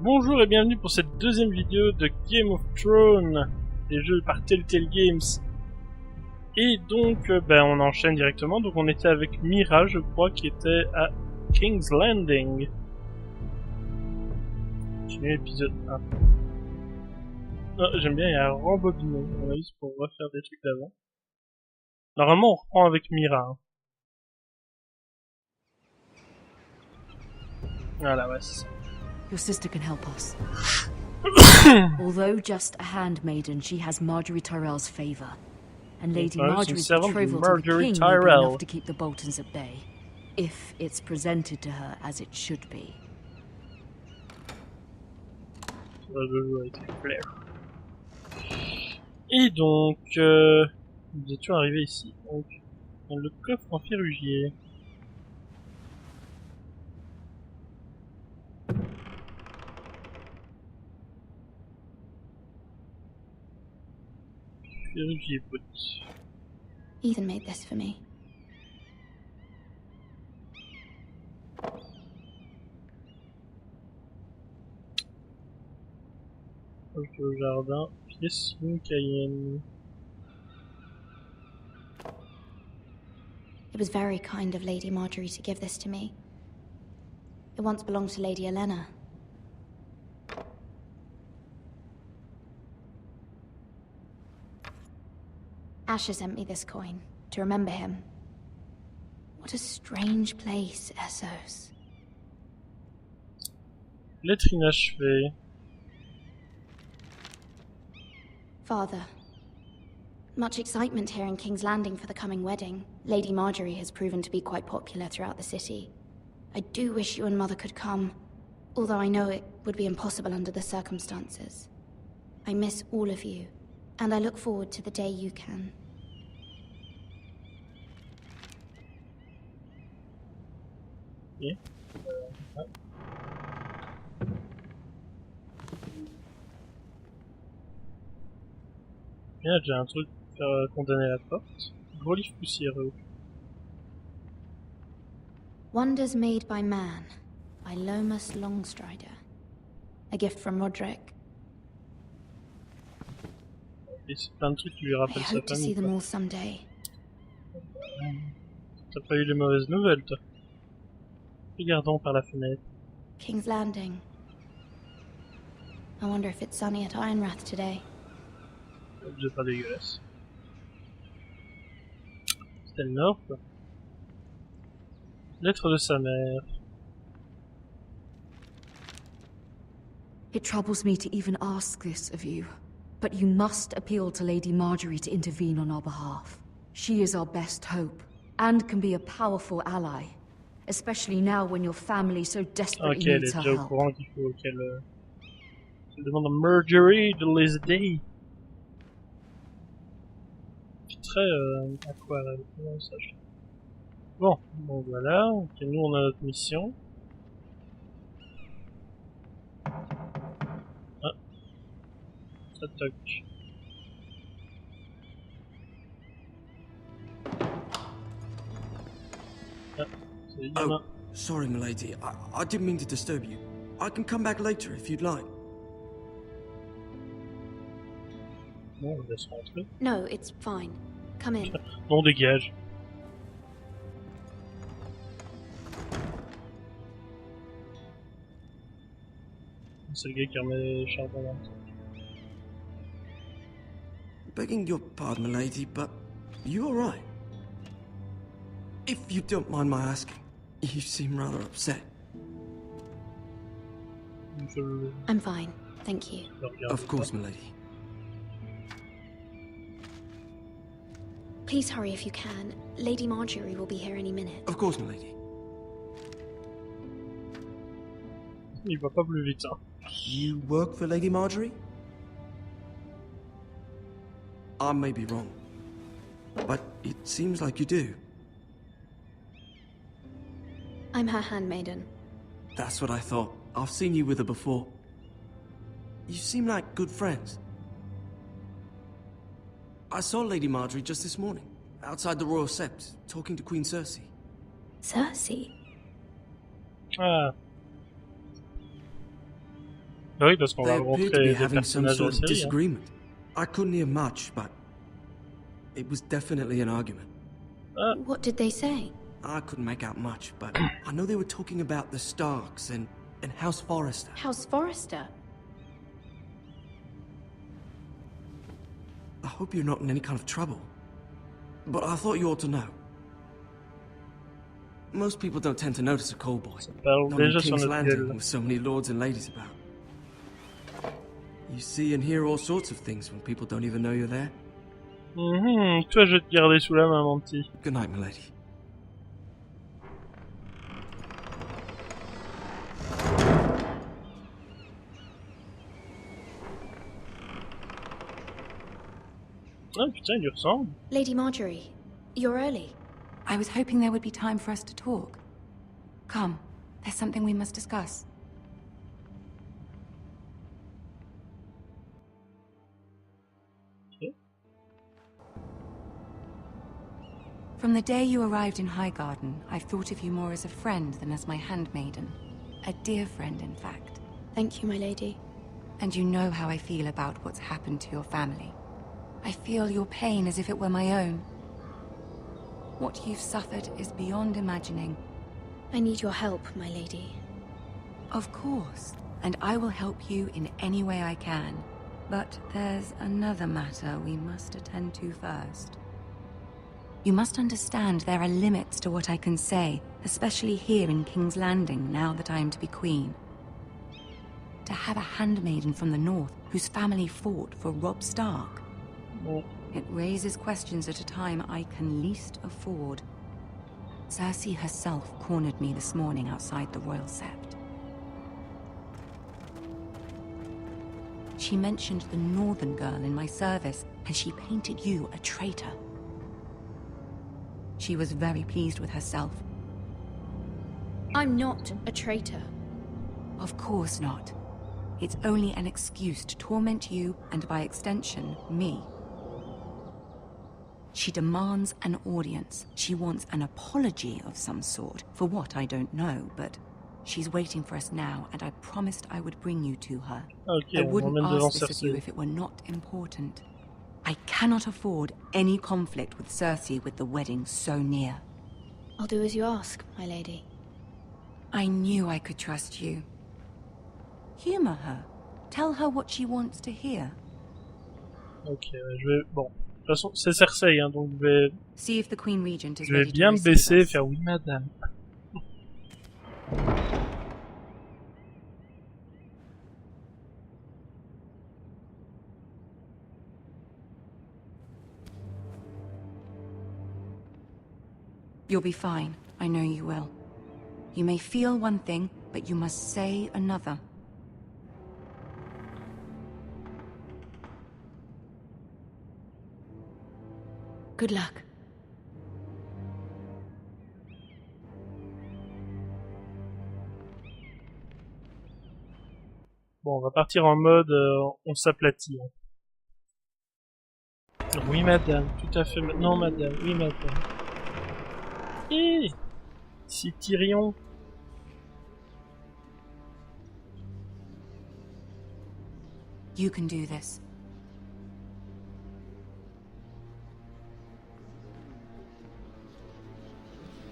Bonjour et bienvenue pour cette deuxième vidéo de Game of Thrones, des jeux par Telltale Games. Et donc, on enchaîne directement. Donc on était avec Mira, je crois, qui était à King's Landing. Continue l'épisode 1. Oh, j'aime bien, il y a un rembobiné. À mon avis, c'est pour refaire des trucs d'avant. Normalement, on reprend avec Mira. Hein. Voilà, ouais, c'est ça. Your sister can help us. Although just a handmaiden, she has Marjorie Tyrell's favor. And Lady Marjorie's betrothal to the king may be enough to keep the Boltons at bay. If it's presented to her as it should be. Et donc, nous étions arrivés ici. Donc, dans le coffre en ferrugier. Ferrugier brut. Ethan made this for me. Proche au jardin, pièce une Cayenne. It was very kind of Lady Marjorie to give this to me. It once belonged to Lady Elena. Asher sent me this coin to remember him. What a strange place, Essos. Lettre inachevée. Father, much excitement here in King's Landing for the coming wedding. Lady Marjorie has proven to be quite popular throughout the city. I do wish you and Mother could come, although I know it would be impossible under the circumstances. I miss all of you, and I look forward to the day you can. Okay. Bien, j'ai un truc pour faire condamner la porte. Gros livre poussiéreux. Wonders Made by Man, by Lomas Longstrider. A gift from Roderick. Et c'est plein de trucs qui lui rappellent sa hope to see famille. them all someday. T'as pas eu les mauvaises nouvelles, toi. Regardons par la fenêtre. King's Landing. I wonder if it's sunny at Ironrath today. C'est pas dégueulasse. C'était le nord, quoi. Lettre de sa mère. It troubles me to even ask this of you, but you must appeal to Lady Marjorie to intervene on our behalf. She is our best hope, and can be a powerful ally, especially now when your family so desperately needs her help. Ok, elle est déjà au courant qu'il faut qu'elle demande à Marjorie de les aider. C'est très aquarelle, comment ça je... Bon, voilà, ok, nous on a notre mission. Ah, ça toque. Ah, c'est oh, sorry, milady. I didn't mean to disturb you. I can come back later if you'd like. Bon, on laisse rentrer. No, it's fine. Come in. Non, dégage. C'est le gars qui remet les charbons dans le truc. Begging your pardon, milady, but you alright? If you don't mind my asking, you seem rather upset. I'm fine, thank you. Of course, milady. Please hurry if you can. Lady Marjorie will be here any minute. Of course, milady. Il va pas plus vite, hein. You work for Lady Marjorie? I may be wrong, but it seems like you do. I'm her handmaiden. That's what I thought. I've seen you with her before. You seem like good friends. I saw Lady Marjorie just this morning, outside the Royal Sept, talking to Queen Cersei. Cersei? Ah. Oui, parce qu'on They va appeared to rencontrer be des having some personnages de la sort of série. Hein. disagreement. I couldn't hear much, but it was definitely an argument. What did they say? I couldn't make out much, but I know they were talking about the Starks and House Forrester. House Forrester? I hope you're not in any kind of trouble, but I thought you ought to know. Most people don't tend to notice a call boy. Ça parle Not in déjà sur King's notre Landing gueule. with so many lords and ladies about. You see and hear all sorts of things when people don't even know you're there. Toi, je vais te garder sous la main, mon petit. Good night, milady. Ah putain, il lui ressemble. Lady Marjorie, you're early. I was hoping there would be time for us to talk. Come, there's something we must discuss. Okay. From the day you arrived in Highgarden, I've thought of you more as a friend than as my handmaiden. A dear friend, in fact. Thank you, my lady. And you know how I feel about what's happened to your family. I feel your pain as if it were my own. What you've suffered is beyond imagining. I need your help, my lady. Of course, and I will help you in any way I can. But there's another matter we must attend to first. You must understand there are limits to what I can say, especially here in King's Landing, now that I am to be queen. To have a handmaiden from the north whose family fought for Robb Stark. It raises questions at a time I can least afford. Cersei herself cornered me this morning outside the Royal Sept. She mentioned the northern girl in my service, and she painted you a traitor. She was very pleased with herself. I'm not a traitor. Of course not. It's only an excuse to torment you, and by extension, me. She demands an audience. She wants an apology of some sort. For what, I don't know, but she's waiting for us now, and I promised I would bring you to her. Okay, I wouldn't on ask this of you if it were not important. I cannot afford any conflict with Cersei with the wedding so near. I'll do as you ask, my lady. I knew I could trust you. Humor her. Tell her what she wants to hear. Ok, je vais... Bon. De toute façon, c'est Cersei, hein, donc See if the Queen Regent is je vais ready to bien me receive baisser et us. faire oui, madame. You'll be fine. I know you will. You may feel one thing, but you must say another. Good luck. Bon, on va partir en mode on s'aplatit. Hein. Oui, madame, tout à fait. Non, madame, oui, madame. Hé, c'est Tyrion. You can do this.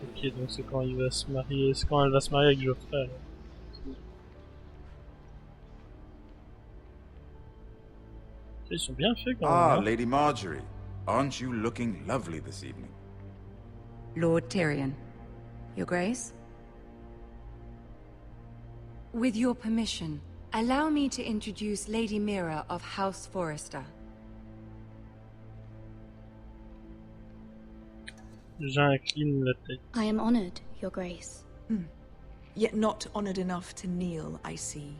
Ok, donc c'est quand il va se marier, c'est quand elle va se marier avec Geoffrey. Alors. Ils sont bien faits quand même. Ah, Hein. Lady Marjorie. Aren't you looking lovely this evening? Lord Tyrion. Your Grace? With your permission, allow me to introduce Lady Mira of House Forrester. J'incline la tête. I am honored, Your Grace. Yet not honored enough to kneel, I see.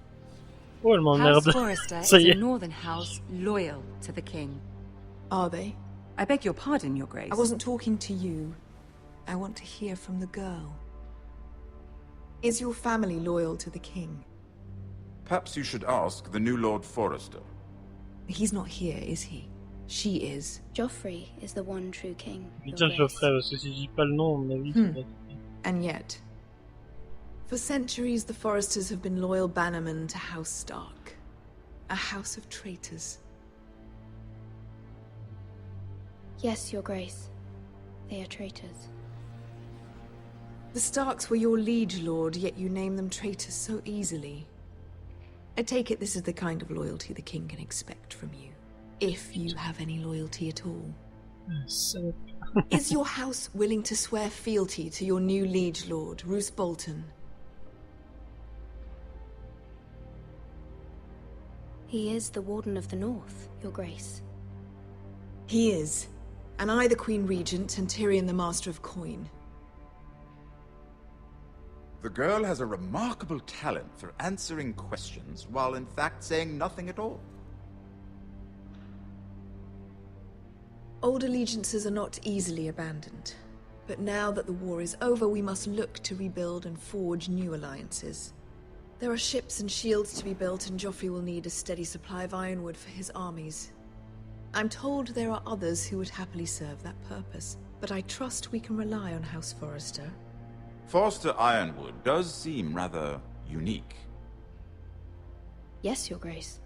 Oh, elle House m'emmerde. Forrester is Ça y a est. northern house loyal to the king. Are they? I beg your pardon, Your Grace. I wasn't talking to you. I want to hear from the girl. Is your family loyal to the king? Perhaps you should ask the new Lord Forrester. He's not here, is he? She is. Joffrey is the one true king, Je vais Your dire Grace. Geoffrey parce que si je dis pas le nom, à mon avis, ça va être... And yet, For centuries, the Foresters have been loyal bannermen to House Stark. A house of traitors. Yes, Your Grace. They are traitors. The Starks were your liege lord, yet you name them traitors so easily. I take it this is the kind of loyalty the king can expect from you. If you have any loyalty at all. So... Is your house willing to swear fealty to your new liege lord, Roose Bolton? He is the Warden of the North, Your Grace. He is. And I the Queen Regent and Tyrion the Master of Coin. The girl has a remarkable talent for answering questions while in fact saying nothing at all. Old allegiances are not easily abandoned. But now that the war is over, we must look to rebuild and forge new alliances. There are ships and shields to be built, and Joffrey will need a steady supply of ironwood for his armies. I'm told there are others who would happily serve that purpose, but I trust we can rely on House Forrester. Forster Ironwood does seem rather unique. Yes, Your Grace.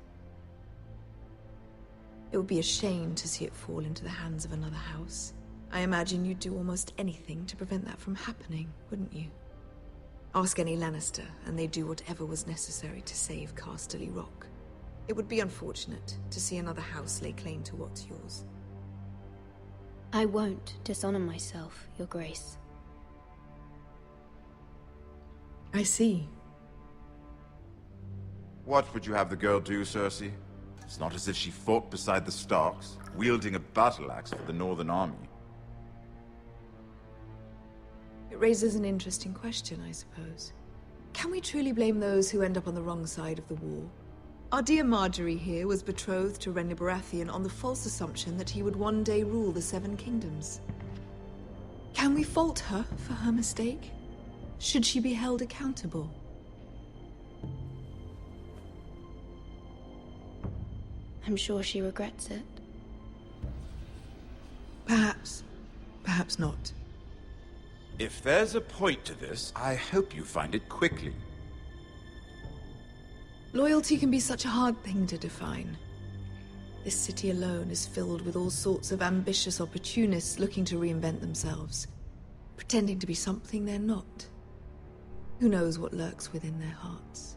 It would be a shame to see it fall into the hands of another house. I imagine you'd do almost anything to prevent that from happening, wouldn't you? Ask any Lannister, and they'd do whatever was necessary to save Casterly Rock. It would be unfortunate to see another house lay claim to what's yours. I won't dishonor myself, Your Grace. I see. What would you have the girl do, Cersei? It's not as if she fought beside the Starks, wielding a battle axe for the Northern Army. It raises an interesting question, I suppose. Can we truly blame those who end up on the wrong side of the war? Our dear Marjorie here was betrothed to Renly Baratheon on the false assumption that he would one day rule the Seven Kingdoms. Can we fault her for her mistake? Should she be held accountable? I'm sure she regrets it. Perhaps. Perhaps not. If there's a point to this, I hope you find it quickly. Loyalty can be such a hard thing to define. This city alone is filled with all sorts of ambitious opportunists looking to reinvent themselves, pretending to be something they're not. Who knows what lurks within their hearts?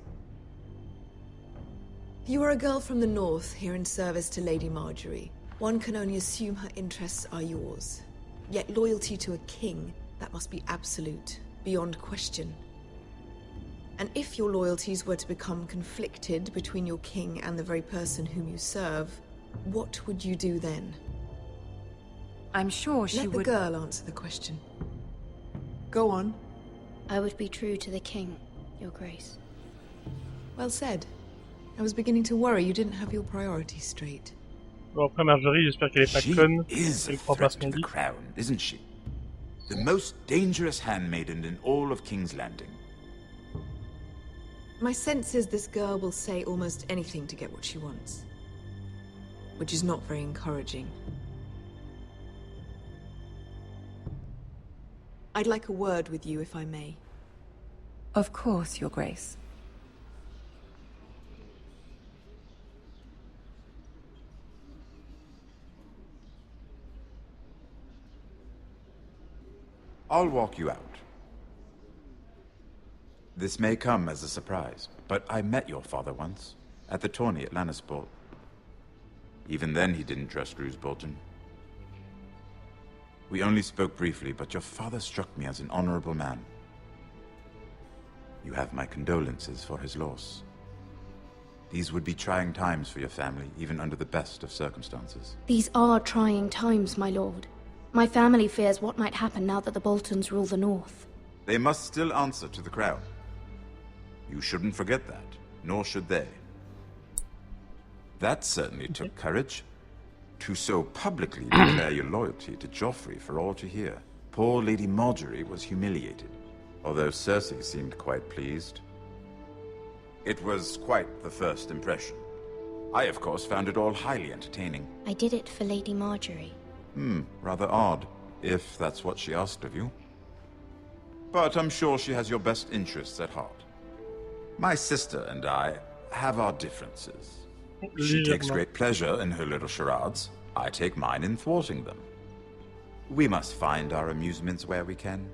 You are a girl from the north, here in service to Lady Marjorie. One can only assume her interests are yours. Yet loyalty to a king, that must be absolute, beyond question. And if your loyalties were to become conflicted between your king and the very person whom you serve, what would you do then? I'm sure she would... Let the girl answer the question. Go on. I would be true to the king, Your Grace. Well said. I was beginning to worry you didn't have your priorities straight. Bon, après Marjorie, j'espère qu'elle est pas She conne. is a Elle croit pas threat ce to qu'on the dit. crown, isn't she? The most dangerous handmaiden in all of King's Landing. My sense is this girl will say almost anything to get what she wants. Which is not very encouraging. I'd like a word with you, if I may. Of course, Your Grace. I'll walk you out. This may come as a surprise, but I met your father once, at the tourney at Lannisport. Even then he didn't trust Roose Bolton. We only spoke briefly, but your father struck me as an honorable man. You have my condolences for his loss. These would be trying times for your family, even under the best of circumstances. These are trying times, my lord. My family fears what might happen now that the Boltons rule the North. They must still answer to the crown. You shouldn't forget that, nor should they. That certainly took courage. To so publicly declare your loyalty to Joffrey for all to hear. Poor Lady Marjorie was humiliated, although Cersei seemed quite pleased. It was quite the first impression. I, of course, found it all highly entertaining. I did it for Lady Marjorie. Rather odd, if that's what she asked of you. but I'm sure she has your best interests at heart. My sister and I have our differences. She takes great pleasure in her little charades. I take mine in thwarting them. We must find our amusements where we can.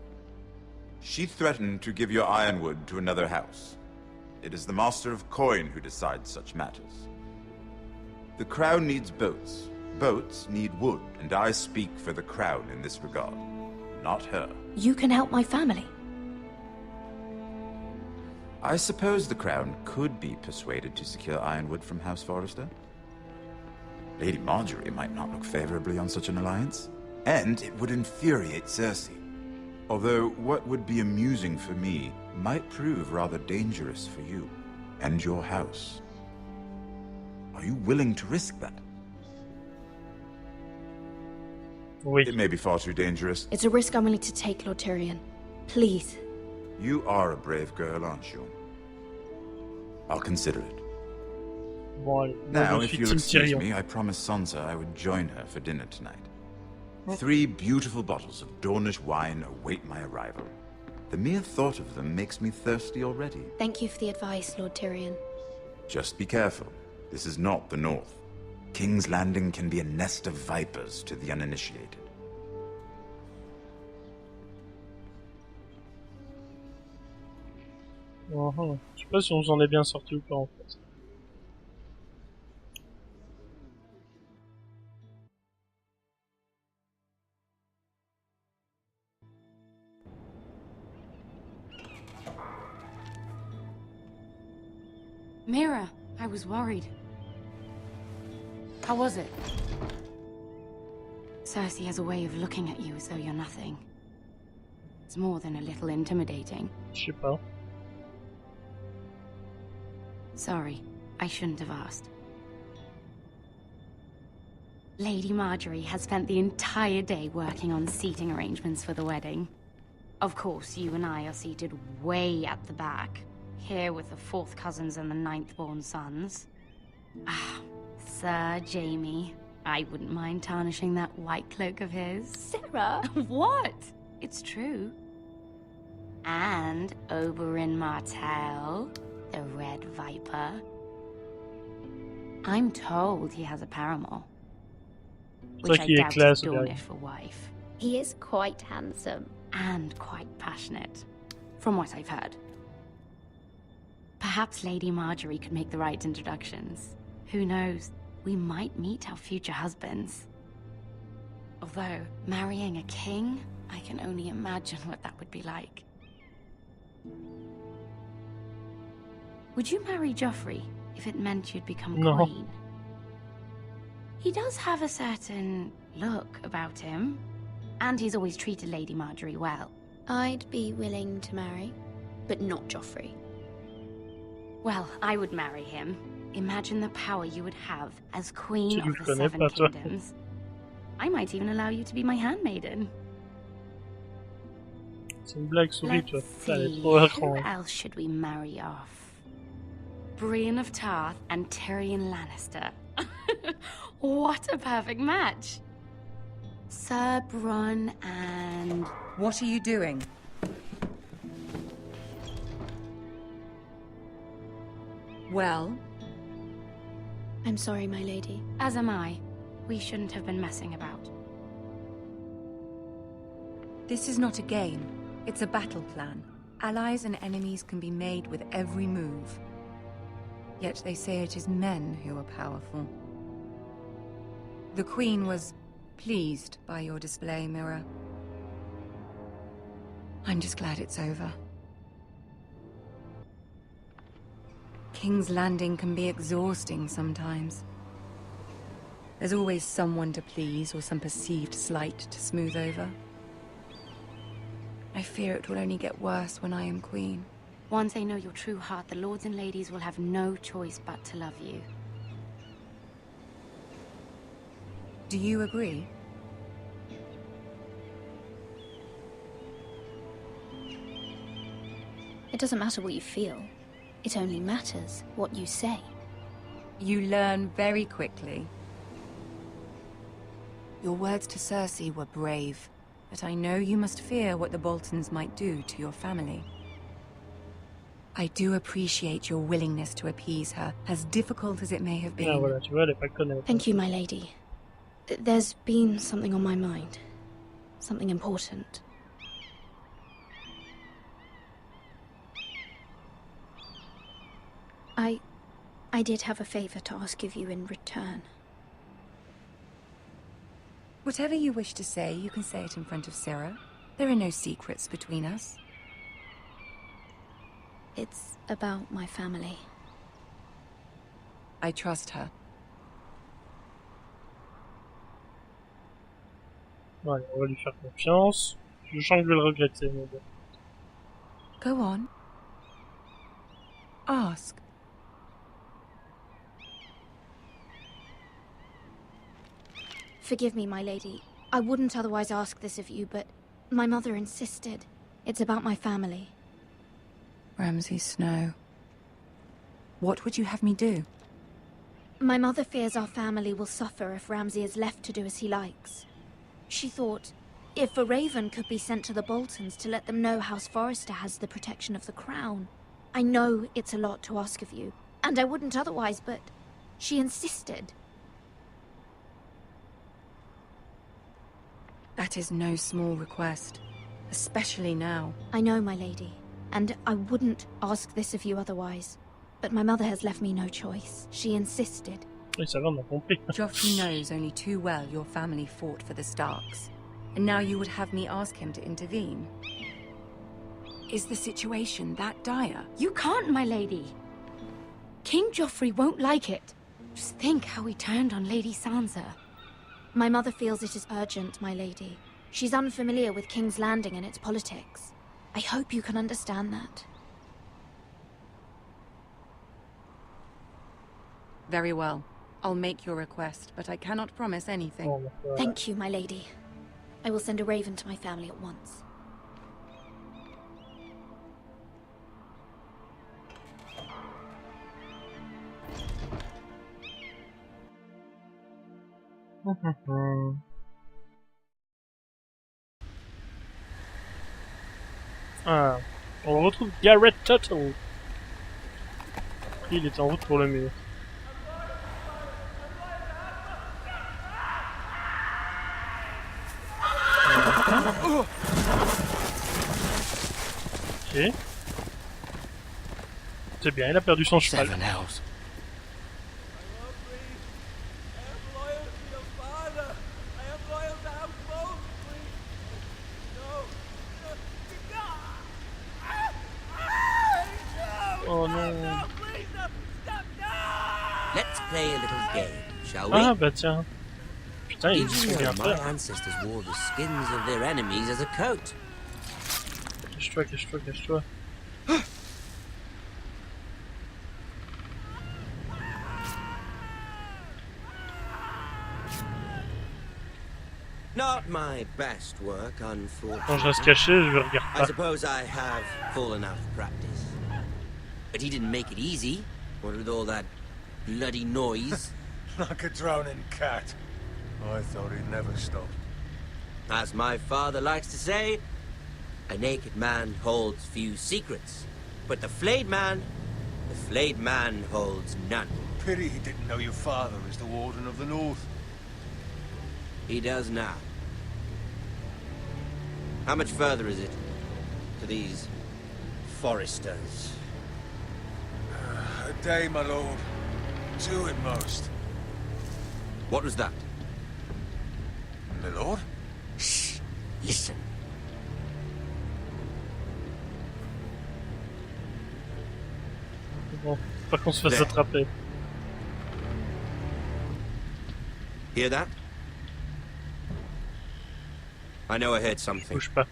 She threatened to give your ironwood to another house. It is the Master of Coin who decides such matters. The crown needs boats. Boats need wood, and I speak for the crown in this regard, not her. You can help my family. I suppose the crown could be persuaded to secure ironwood from House Forrester. Lady Marjorie might not look favorably on such an alliance, and it would infuriate Cersei. Although what would be amusing for me might prove rather dangerous for you and your house. Are you willing to risk that? Oui. It may be far too dangerous. It's a risk I'm willing to take, Lord Tyrion. Please. You are a brave girl, aren't you? I'll consider it. Bon, Now, if you'll excuse me, I promised Sansa I would join her for dinner tonight. 3 beautiful bottles of Dornish wine await my arrival. The mere thought of them makes me thirsty already. Thank you for the advice, Lord Tyrion. Just be careful. This is not the North. King's Landing can be a nest of vipers to the uninitiated. Je sais pas si on s'en est bien sorti ou pas en fait. Mira, I was worried. How was it? Cersei has a way of looking at you as though you're nothing. It's more than a little intimidating. Je sais pas. Sorry, I shouldn't have asked. Lady Marjorie has spent the entire day working on seating arrangements for the wedding. Of course, you and I are seated way at the back, here with the 4th cousins and the 9th-born sons. Ah, Sir Jaime. I wouldn't mind tarnishing that white cloak of his. Sarah! What? It's true. And Oberyn Martell, the Red Viper. I'm told he has a paramour. Which I doubt is Dornish for wife. He is quite handsome. And quite passionate, from what I've heard. Perhaps Lady Marjorie could make the right introductions. Who knows? We might meet our future husbands. Although, marrying a king, I can only imagine what that would be like. Would you marry Joffrey if it meant you'd become queen? He does have a certain look about him, and he's always treated Lady Marjorie well. I'd be willing to marry, but not Joffrey. Well, I would marry him. Imagine the power you would have as Queen of the 7 Kingdoms. I might even allow you to be my handmaiden. C'est une blague souris, toi. Who else should we marry off? Brienne of Tarth and Tyrion Lannister. What a perfect match! Sir Bronn and... What are you doing? Well? I'm sorry, my lady. As am I. We shouldn't have been messing about. This is not a game. It's a battle plan. Allies and enemies can be made with every move. Yet they say it is men who are powerful. The Queen was pleased by your display, Mira. I'm just glad it's over. King's Landing can be exhausting sometimes. There's always someone to please or some perceived slight to smooth over. I fear it will only get worse when I am queen. Once they know your true heart, the lords and ladies will have no choice but to love you. Do you agree? It doesn't matter what you feel. It only matters what you say. You learn very quickly. Your words to Cersei were brave. but I know you must fear what the Boltons might do to your family. I do appreciate your willingness to appease her, as difficult as it may have been. Ah, voilà, tu vois, elle est pas conne. Thank you, my lady. There's been something on my mind. Something important. I did have a favor to ask of you in return. Whatever you wish to say, you can say it in front of Sarah. There are no secrets between us. It's about my family. I trust her. Ouais, on va lui faire confiance. Je sens que je vais le regretter, mais bon. Go on. Ask. Forgive me, my lady. I wouldn't otherwise ask this of you, but my mother insisted. It's about my family. Ramsay Snow. What would you have me do? My mother fears our family will suffer if Ramsay is left to do as he likes. She thought, if a raven could be sent to the Boltons to let them know House Forrester has the protection of the crown. I know it's a lot to ask of you, and I wouldn't otherwise, but she insisted. That is no small request, especially now. I know, my lady, and I wouldn't ask this of you otherwise. But my mother has left me no choice. She insisted. Oui, ça va, on a compris. Joffrey knows only too well your family fought for the Starks, and now you would have me ask him to intervene. Is the situation that dire? You can't, my lady. King Joffrey won't like it. Just think how he turned on Lady Sansa. My mother feels it is urgent, my lady. She's unfamiliar with King's Landing and its politics. I hope you can understand that. Very well. I'll make your request, but I cannot promise anything. Bon, voilà. Thank you, my lady. I will send a raven to my family at once. Ah, on retrouve Garrett Tuttle. Il est en route pour le mur. Ok. C'est bien, il a perdu son cheval. Oh non. Let's play a little game, shall we? Ah bah tiens. Putain, il Did dit you bien know my faire. ancestors wore the skins of their enemies as a coat? Cache-toi, cache-toi, cache-toi. Not my best work, Quand je unfortunately. reste caché, je le regarde I pas. suppose I have fallen out of practice. But he didn't make it easy, what with all that bloody noise. Like a drowning cat. I thought he'd never stop. As my father likes to say, a naked man holds few secrets. But the flayed man holds none. Pity he didn't know your father is the Warden of the North. He does now. How much further is it to these Foresters? A day, my lord. 2 at most. What was that? My lord? Shh! Listen. Bon, pas qu'on se fasse There. attraper. Hear that? I know I heard something. Bouge pas.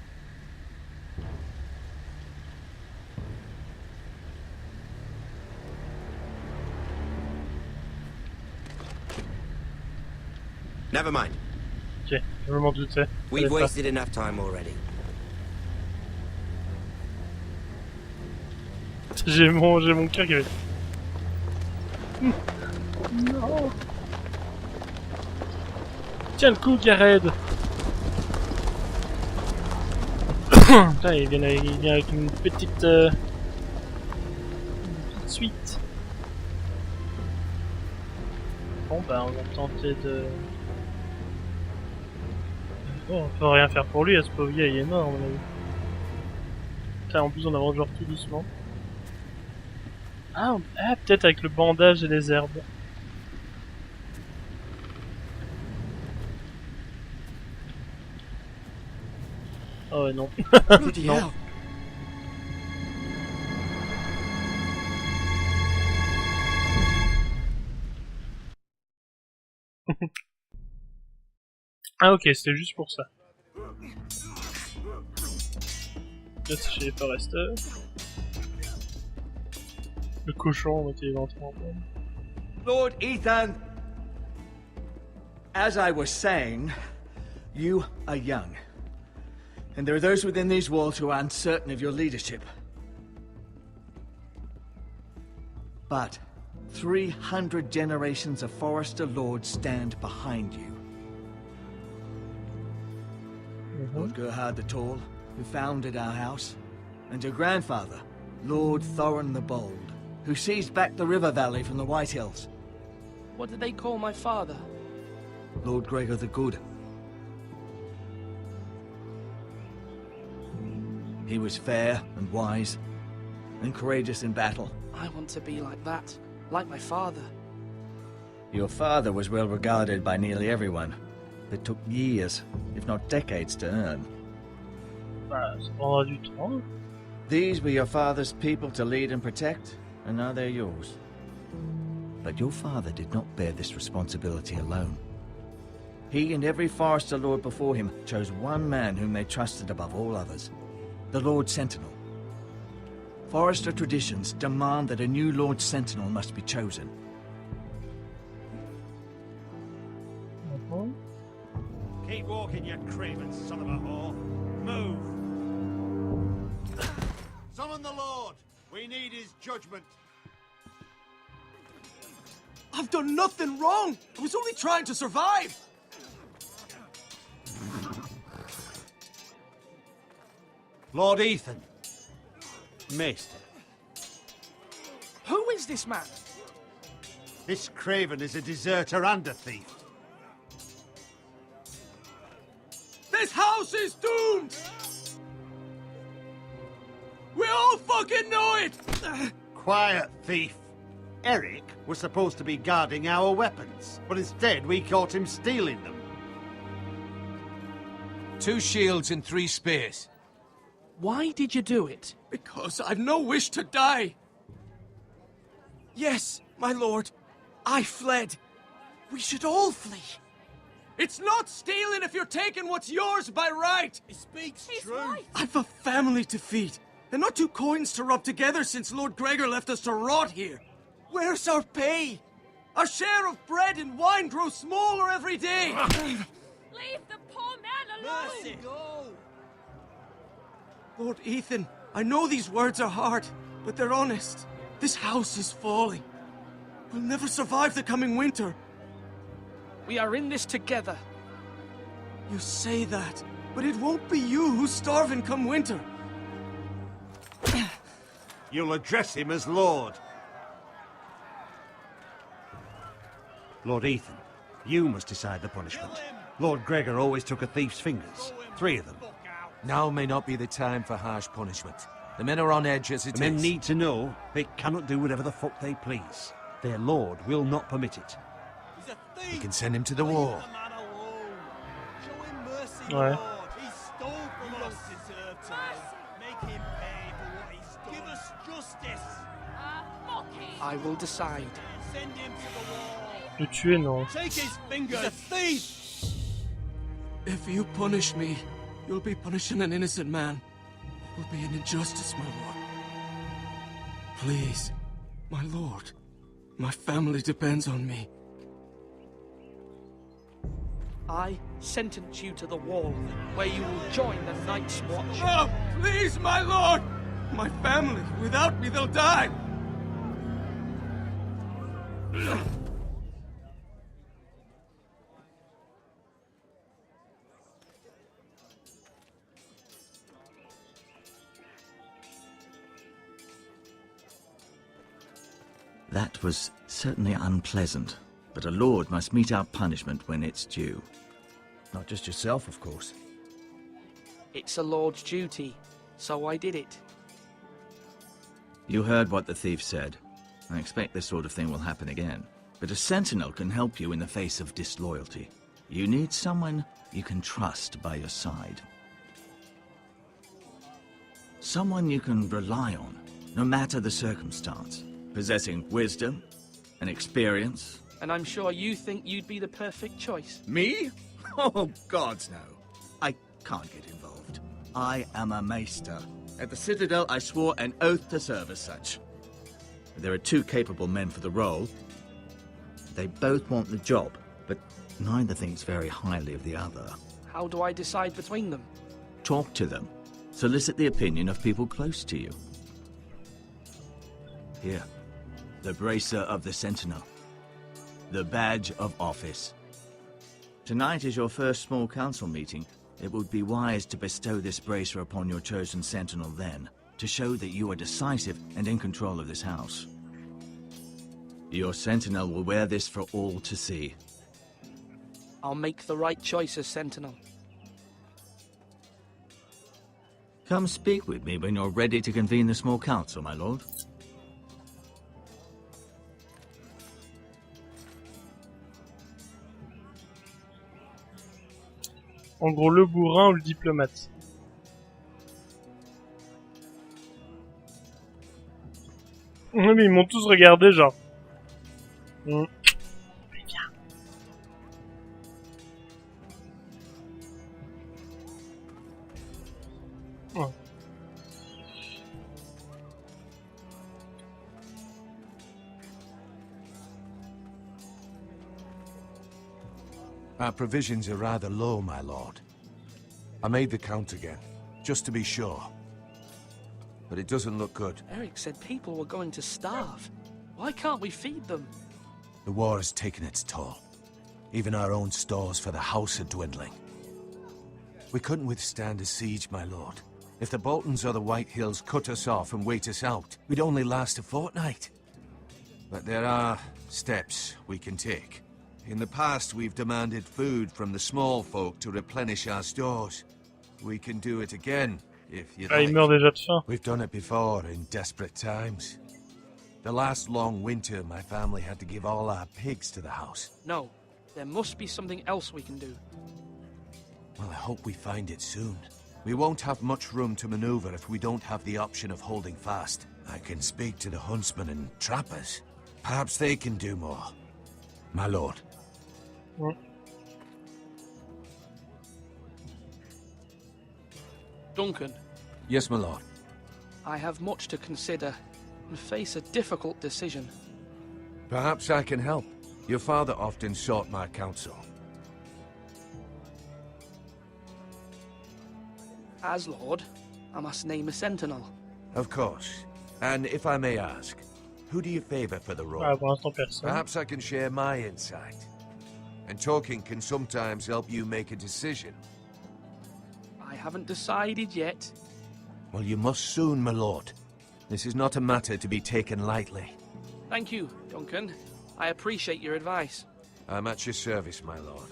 Never mind. Ok, je m'en doutais. We've Fallait pas. wasted enough time already. J'ai mon cœur qui avait... Non. Tiens le coup, Gareth. Putain, il vient avec une petite suite. Bon bah on va tenter de... Bon, on peut rien faire pour lui, à ce pauvre gars il est mort à mon avis. Putain, en plus on avance genre tout doucement. Ah, peut-être avec le bandage et les herbes. Oh non. Non. Ah ok, c'était juste pour ça. Là c'est chez les foresters. Le cochon était éventuellement bon. Lord Ethan, as I was saying, you are young. And there are those within these walls who are uncertain of your leadership. But 300 generations of Forester Lords stand behind you. Lord Gerhard the Tall, who founded our house, and your grandfather, Lord Thorin the Bold, who seized back the river valley from the White Hills. What did they call my father? Lord Gregor the Good. He was fair and wise, and courageous in battle. I want to be like that, like my father. Your father was well regarded by nearly everyone. It took years, if not decades, to earn. Bah, ça prendra du temps. These were your father's people to lead and protect, and now they're yours. But your father did not bear this responsibility alone. He and every Forester Lord before him chose one man whom they trusted above all others, the Lord Sentinel. Forester traditions demand that a new Lord Sentinel must be chosen. Keep walking, you craven son of a whore. Move! Summon the Lord! We need his judgment. I've done nothing wrong! I was only trying to survive! Lord Ethan. Maester. Who is this man? This craven is a deserter and a thief. This house is doomed! We all fucking know it! Quiet, thief. Eric was supposed to be guarding our weapons, but instead we caught him stealing them. 2 shields and 3 spears. Why did you do it? Because I've no wish to die. Yes, my lord. I fled. We should all flee. It's not stealing if you're taking what's yours by right. He speaks true. I've a family to feed, and not 2 coins to rub together since Lord Gregor left us to rot here. Where's our pay? Our share of bread and wine grows smaller every day. Leave the poor man alone! Mercy, go! Lord Ethan, I know these words are hard, but they're honest. This house is falling. We'll never survive the coming winter. We are in this together. You say that, but it won't be you who's starving come winter. You'll address him as Lord. Lord Ethan, you must decide the punishment. Lord Gregor always took a thief's fingers. 3 of them. Now may not be the time for harsh punishment. The men are on edge as it is. The men need to know they cannot do whatever the fuck they please. Their lord will not permit it. We can send him to the war. Ouais. He stole from us. Make him pay for what he's done. Give us justice. I will decide. Send him to the wall. Le tuer, non. Take his fingers. He's a thief. If you punish me, you'll be punishing an innocent man. It will be an injustice, my lord. Please, my lord. My family depends on me. I sentence you to the wall, where you will join the Night's Watch. Oh, please, my lord! My family, without me, they'll die! That was certainly unpleasant, but a lord must mete out punishment when it's due. Not just yourself, of course. It's a lord's duty, so I did it. You heard what the thief said. I expect this sort of thing will happen again. But a sentinel can help you in the face of disloyalty. You need someone you can trust by your side. Someone you can rely on, no matter the circumstance. Possessing wisdom and experience. And I'm sure you think you'd be the perfect choice. Me? Oh, gods no. I can't get involved. I am a maester. At the Citadel, I swore an oath to serve as such. There are two capable men for the role. They both want the job, but neither thinks very highly of the other. How do I decide between them? Talk to them. Solicit the opinion of people close to you. Here, the bracer of the Sentinel. The badge of office. Tonight is your first small council meeting. It would be wise to bestow this bracer upon your chosen Sentinel then, to show that you are decisive and in control of this house. Your Sentinel will wear this for all to see. I'll make the right choice as Sentinel. Come speak with me when you're ready to convene the small council, my lord. En gros, le bourrin ou le diplomate. Oui, mais ils m'ont tous regardé, genre. Oh. Our provisions are rather low, my lord. I made the count again, just to be sure. But it doesn't look good. Eric said people were going to starve. Why can't we feed them? The war has taken its toll. Even our own stores for the house are dwindling. We couldn't withstand a siege, my lord. If the Boltons or the White Hills cut us off and wait us out, we'd only last a fortnight. But there are steps we can take. In the past, we've demanded food from the small folk to replenish our stores. We can do it again, if you like. Il meurt déjà de faim. We've done it before in desperate times. The last long winter, my family had to give all our pigs to the house. No, there must be something else we can do. Well, I hope we find it soon. We won't have much room to maneuver if we don't have the option of holding fast. I can speak to the huntsmen and trappers. Perhaps they can do more. My lord. Duncan. Yes, my lord. I have much to consider and face a difficult decision. Perhaps I can help. Your father often sought my counsel. As Lord, I must name a sentinel. Of course. And if I may ask, who do you favor for the role? Perhaps I can share my insight. And talking can sometimes help you make a decision. I haven't decided yet. Well, you must soon, my lord. This is not a matter to be taken lightly. Thank you, Duncan. I appreciate your advice. I'm at your service, my lord.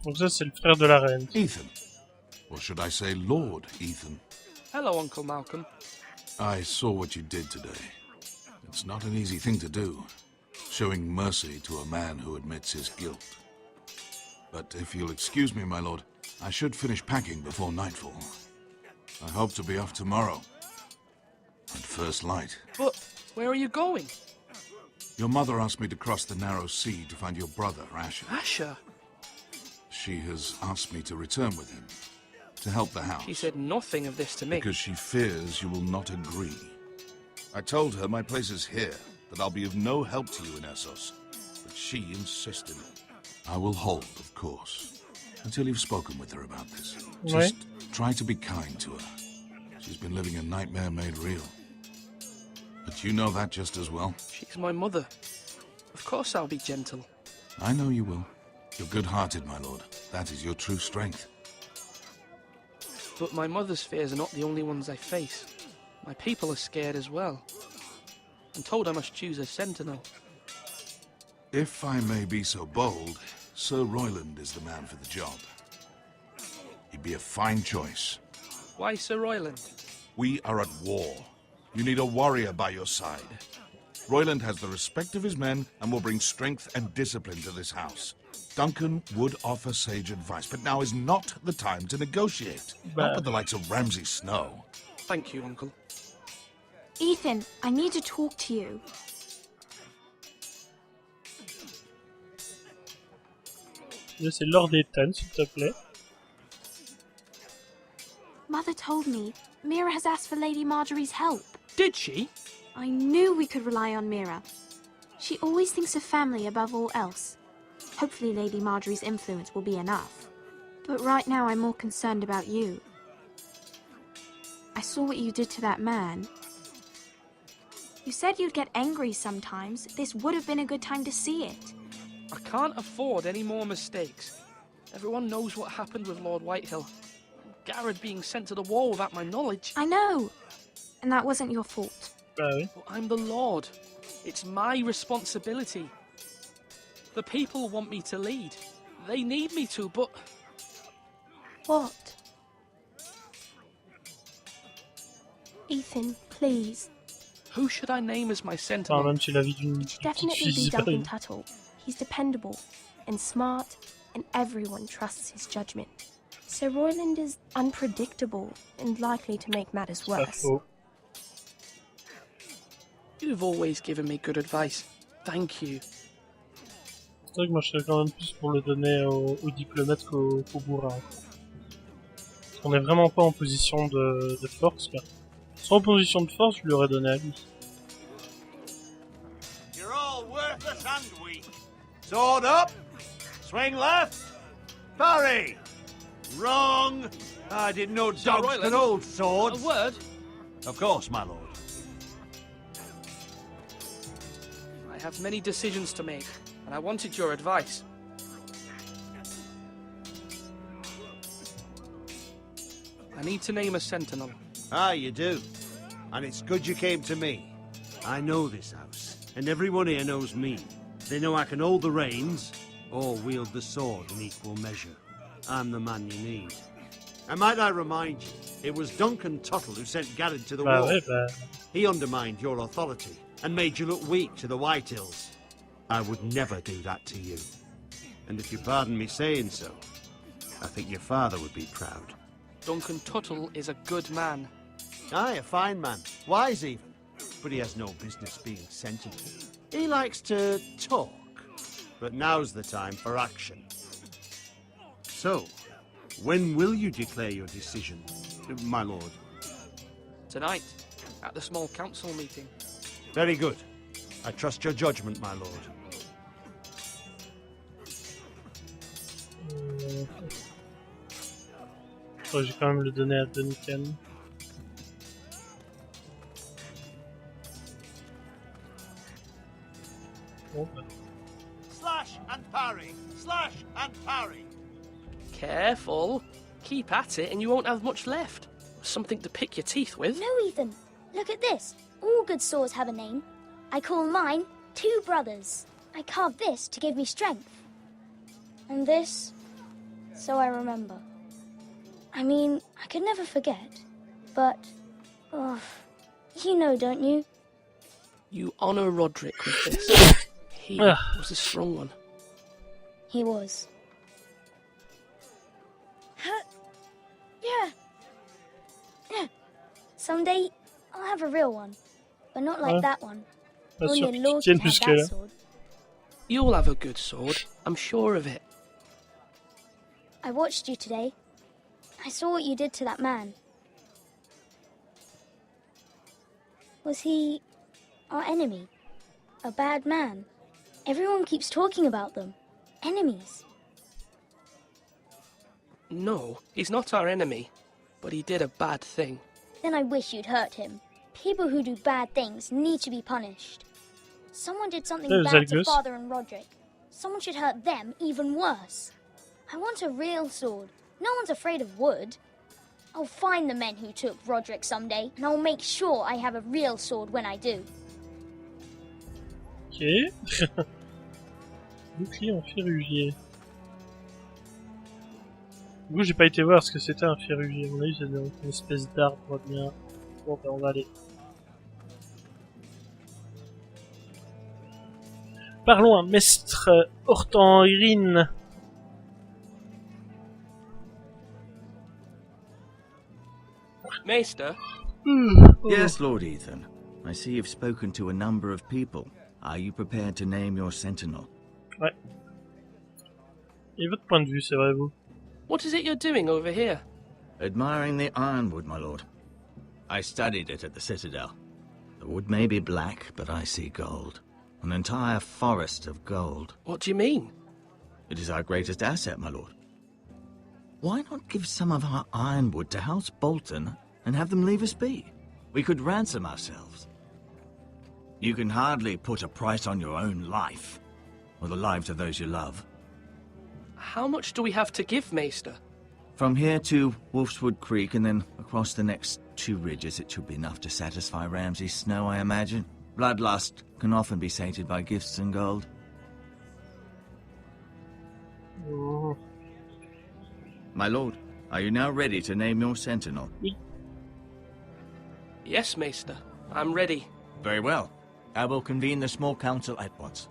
Donc ça, c'est le frère de la reine. Ethan. Or should I say Lord Ethan? Hello, Uncle Malcolm. I saw what you did today. It's not an easy thing to do, showing mercy to a man who admits his guilt. But if you'll excuse me, my lord, I should finish packing before nightfall. I hope to be off tomorrow. At first light. But where are you going? Your mother asked me to cross the narrow sea to find your brother, Asher. Asher? She has asked me to return with him, to help the house. She said nothing of this to me. Because she fears you will not agree. I told her my place is here, that I'll be of no help to you in Essos. But she insisted. I will hold, of course, until you've spoken with her about this. Just try to be kind to her. She's been living a nightmare made real. But you know that just as well. She's my mother. Of course I'll be gentle. I know you will. You're good-hearted, my lord. That is your true strength. But my mother's fears are not the only ones I face. My people are scared as well. I'm told I must choose a sentinel. If I may be so bold, Sir Royland is the man for the job. He'd be a fine choice. Why Sir Royland? We are at war. You need a warrior by your side. Royland has the respect of his men and will bring strength and discipline to this house. Duncan would offer sage advice, but now is not the time to negotiate. Not with the likes of Ramsay Snow. Thank you, Uncle. Ethan, I need to talk to you. C'est Lord Ethan, s'il te plaît. Mother told me Mira has asked for Lady Marjorie's help. Did she? I knew we could rely on Mira. She always thinks of family above all else. Hopefully Lady Marjorie's influence will be enough. But right now I'm more concerned about you. I saw what you did to that man. You said you'd get angry sometimes. This would have been a good time to see it. I can't afford any more mistakes. Everyone knows what happened with Lord Whitehill. Garrett being sent to the wall without my knowledge. I know. And that wasn't your fault. Well, I'm the Lord. It's my responsibility. The people want me to lead. They need me to, but... What? Ethan, please. Who should I name as my sentinel? Même si la vie d'une It should definitely be Duncan Tuttle. He's dependable and smart, and everyone trusts his judgment. Sir Royland is unpredictable and likely to make matters worse. You've always given me good advice. Thank you. C'est vrai que moi je serais quand même plus pour le donner au diplomate qu'au bourrin. Parce qu'on est vraiment pas en position de force là. Sans position de force, je lui aurais donné à lui. You're all worthless and weak. Sword up. Swing left. Parry. Wrong. I didn't know dogs could hold swords. A word? Of course, my lord. I have many decisions to make, and I wanted your advice. I need to name a sentinel. Ah, you do. And it's good you came to me. I know this house, and everyone here knows me. They know I can hold the reins, or wield the sword in equal measure. I'm the man you need. And might I remind you, it was Duncan Tuttle who sent Garrett to the wall. He undermined your authority, and made you look weak to the Whitehills. I would never do that to you. And if you pardon me saying so, I think your father would be proud. Duncan Tuttle is a good man. Aye, a fine man. Wise even. But he has no business being sentinel. He likes to talk. But now's the time for action. So, when will you declare your decision, my lord? Tonight, at the small council meeting. Very good. I trust your judgment, my lord. Oh, j'ai quand même le donner à Duncan. Bon, bah. Slash and parry! Slash and parry! Careful. Keep at it and you won't have much left. Something to pick your teeth with. No, Ethan. Look at this. All good swords have a name. I call mine Two Brothers. I carved this to give me strength. And this, so I remember. I mean, I could never forget. But, oh, you know, don't you? You honour Roderick with this. He was a strong one. He was. Yeah. Someday, I'll have a real one. But not like that one. Only a lord can have that sword. You'll have a good sword. I'm sure of it. I watched you today. I saw what you did to that man. Was he our enemy? A bad man? Everyone keeps talking about them. Enemies. No, he's not our enemy. But he did a bad thing. Then I wish you'd hurt him. People who do bad things need to be punished. Someone did something That was bad to Edgar's. Father and Roderick. Someone should hurt them even worse. I want a real sword. No one's afraid of wood. I'll find the men who took Roderick someday, and I'll make sure I have a real sword when I do. Ok. Bouclier en ferrugier. Du coup, j'ai pas été voir ce que c'était un ferrugier. À mon avis, c'est une espèce d'arbre bien. Bon, ben, on va aller. Parlons à Maître Hortenrine. Maester? Yes, Lord Ethan. I see you've spoken to a number of people. Are you prepared to name your sentinel? Ouais. Et votre point de vue, c'est vrai, vous? What is it you're doing over here? Admiring the ironwood, my lord. I studied it at the Citadel. The wood may be black, but I see gold. An entire forest of gold. What do you mean? It is our greatest asset, my lord. Why not give some of our ironwood to House Bolton and have them leave us be? We could ransom ourselves. You can hardly put a price on your own life, or the lives of those you love. How much do we have to give, Maester? From here to Wolfswood Creek and then across the next 2 ridges, it should be enough to satisfy Ramsay Snow, I imagine. Bloodlust can often be sated by gifts and gold. Oh. My lord, are you now ready to name your sentinel? Yes, Maester. I'm ready. Very well. I will convene the small council at once.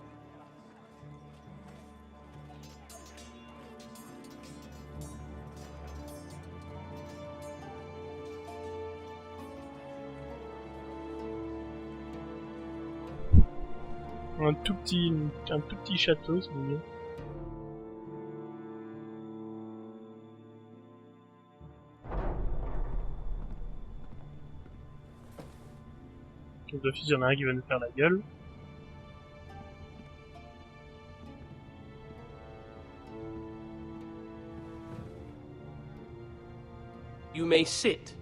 Un tout petit château, c'est mignon. Donc d'office, il y en a un qui va nous faire la gueule. You may sit.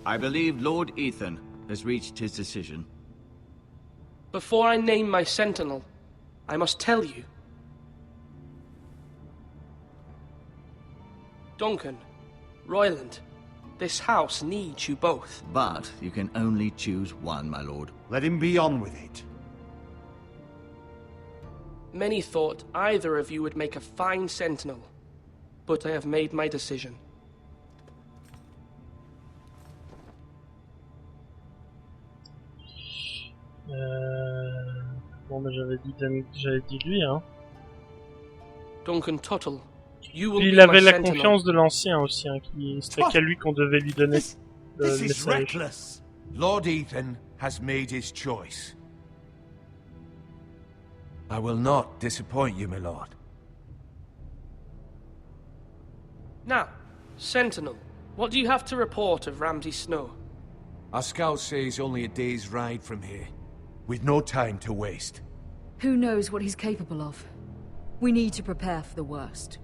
I believe Lord Ethan has reached his decision. Before I name my sentinel, I must tell you. Duncan, Royland, this house needs you both. But you can only choose one, my lord. Let him be on with it. Many thought either of you would make a fine sentinel, but I have made my decision. Bon, bah j'avais dit lui, hein. Duncan Tuttle, you will Puis be il avait my la sentinel. confiance de l'ancien aussi, hein, c'était qu'à lui qu'on devait lui donner le This is message. reckless. Lord Ethan has made his choice. I will not disappoint you, my lord. Now, Sentinel, what do you have to report of Ramsay Snow? Our scouts say he's only a day's ride from here, with no time to waste. Who knows what he's capable of? We need to prepare for the worst.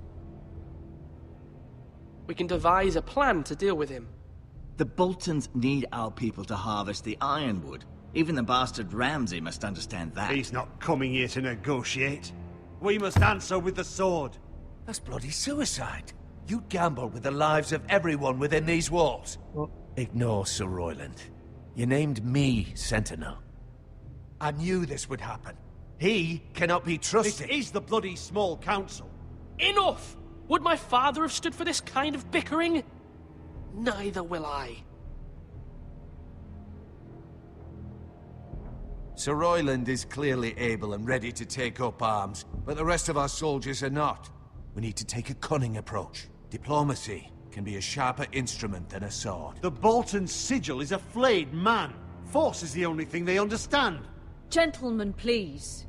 We can devise a plan to deal with him. The Boltons need our people to harvest the ironwood. Even the bastard Ramsay must understand that. He's not coming here to negotiate. We must answer with the sword. That's bloody suicide. You'd gamble with the lives of everyone within these walls. Oh. Ignore Sir Royland. You named me Sentinel. I knew this would happen. He cannot be trusted. This is the bloody small council. Enough! Would my father have stood for this kind of bickering? Neither will I. Sir Royland is clearly able and ready to take up arms, but the rest of our soldiers are not. We need to take a cunning approach. Diplomacy can be a sharper instrument than a sword. The Bolton sigil is a flayed man. Force is the only thing they understand. Gentlemen, please.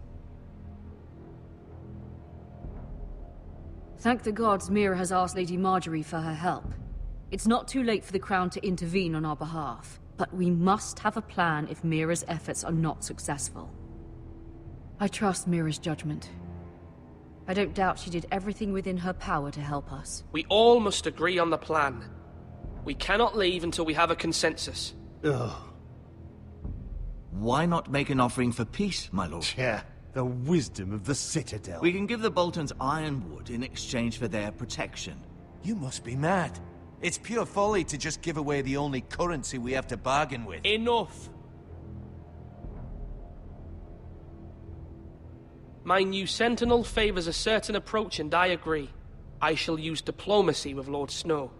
Thank the gods Mira has asked Lady Marjorie for her help. It's not too late for the Crown to intervene on our behalf, but we must have a plan if Mira's efforts are not successful. I trust Mira's judgment. I don't doubt she did everything within her power to help us. We all must agree on the plan. We cannot leave until we have a consensus. Ugh, why not make an offering for peace, my lord? Yeah, the wisdom of the Citadel. We can give the Boltons ironwood in exchange for their protection. You must be mad. It's pure folly to just give away the only currency we have to bargain with. Enough! My new sentinel favors a certain approach, and I agree. I shall use diplomacy with Lord Snow.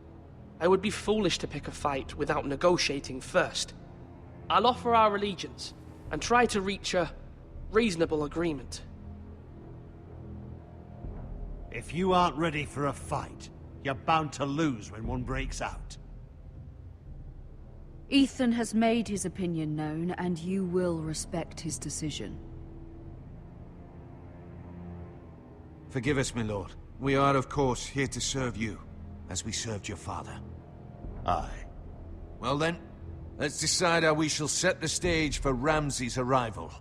I would be foolish to pick a fight without negotiating first. I'll offer our allegiance, and try to reach a reasonable agreement. If you aren't ready for a fight, you're bound to lose when one breaks out. Ethan has made his opinion known, and you will respect his decision. Forgive us, my lord. We are, of course, here to serve you, as we served your father. Aye. Well then, let's decide how we shall set the stage for Ramsay's arrival.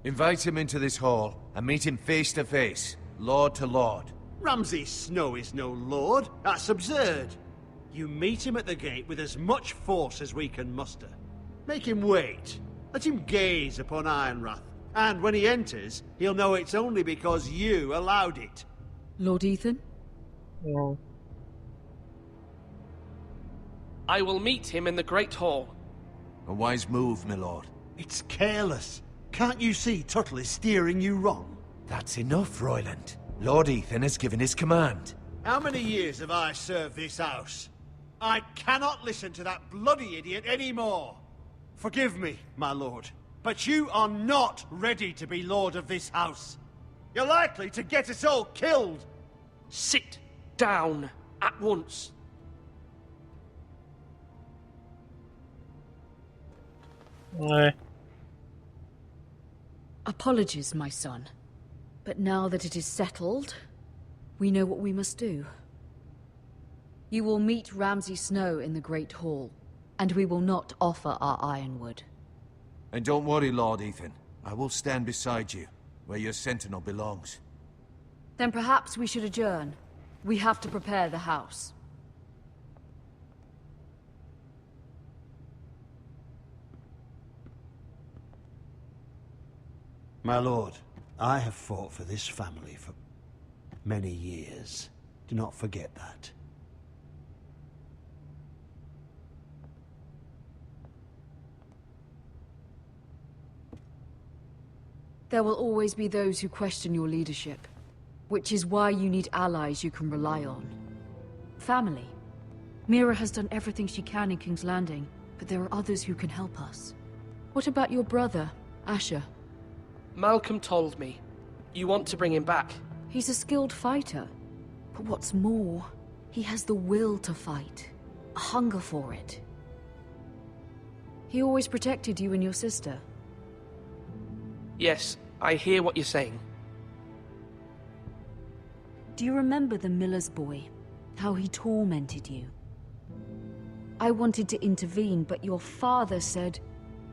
Invite him into this hall, and meet him face to face, lord to lord. Ramsay Snow is no lord. That's absurd. You meet him at the gate with as much force as we can muster. Make him wait. Let him gaze upon Ironrath. And when he enters, he'll know it's only because you allowed it. Lord Ethan? No. I will meet him in the Great Hall. A wise move, my lord. It's careless. Can't you see Tuttle is steering you wrong? That's enough, Royland. Lord Ethan has given his command. How many years have I served this house? I cannot listen to that bloody idiot anymore. Forgive me, my lord, but you are not ready to be lord of this house. You're likely to get us all killed. Sit down at once. Ouais. Apologies, my son. But now that it is settled, we know what we must do. You will meet Ramsay Snow in the Great Hall, and we will not offer our ironwood. And don't worry, Lord Ethan. I will stand beside you, where your sentinel belongs. Then perhaps we should adjourn. We have to prepare the house. My lord, I have fought for this family for many years. Do not forget that. There will always be those who question your leadership, which is why you need allies you can rely on. Family. Mira has done everything she can in King's Landing, but there are others who can help us. What about your brother, Asher? Malcolm told me. You want to bring him back? He's a skilled fighter. But what's more, he has the will to fight. A hunger for it. He always protected you and your sister. Yes, I hear what you're saying. Do you remember the miller's boy? How he tormented you? I wanted to intervene, but your father said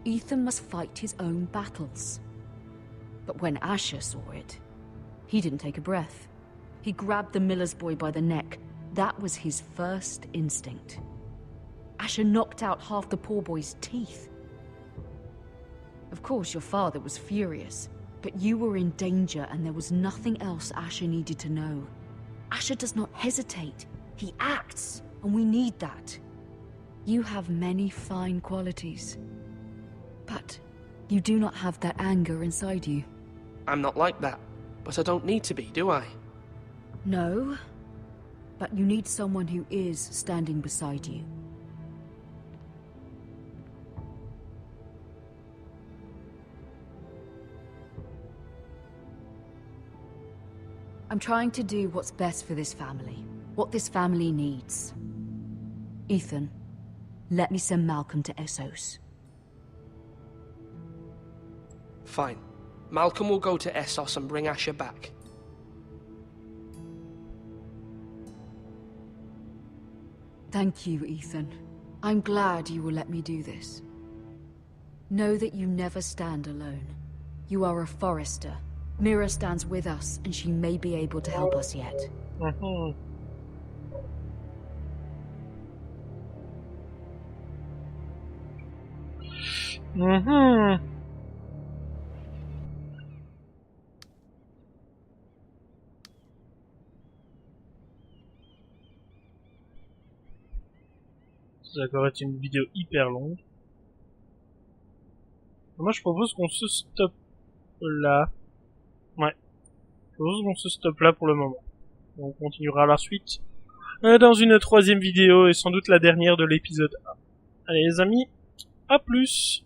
Ethan must fight his own battles. But when Asher saw it, he didn't take a breath. He grabbed the miller's boy by the neck. That was his first instinct. Asher knocked out half the poor boy's teeth. Of course, your father was furious, but you were in danger and there was nothing else Asher needed to know. Asher does not hesitate. He acts, and we need that. You have many fine qualities, but you do not have that anger inside you. I'm not like that, but I don't need to be, do I? No, but you need someone who is standing beside you. I'm trying to do what's best for this family, what this family needs. Ethan, let me send Malcolm to Essos. Fine. Malcolm will go to Essos and bring Asher back. Thank you, Ethan. I'm glad you will let me do this. Know that you never stand alone. You are a Forester. Mira stands with us, and she may be able to help us yet. Mhm. Ça va encore être une vidéo hyper longue. Moi je propose qu'on se stoppe là. Ouais. Je propose qu'on se stoppe là pour le moment. On continuera la suite dans une troisième vidéo et sans doute la dernière de l'épisode 1. Allez les amis, à plus!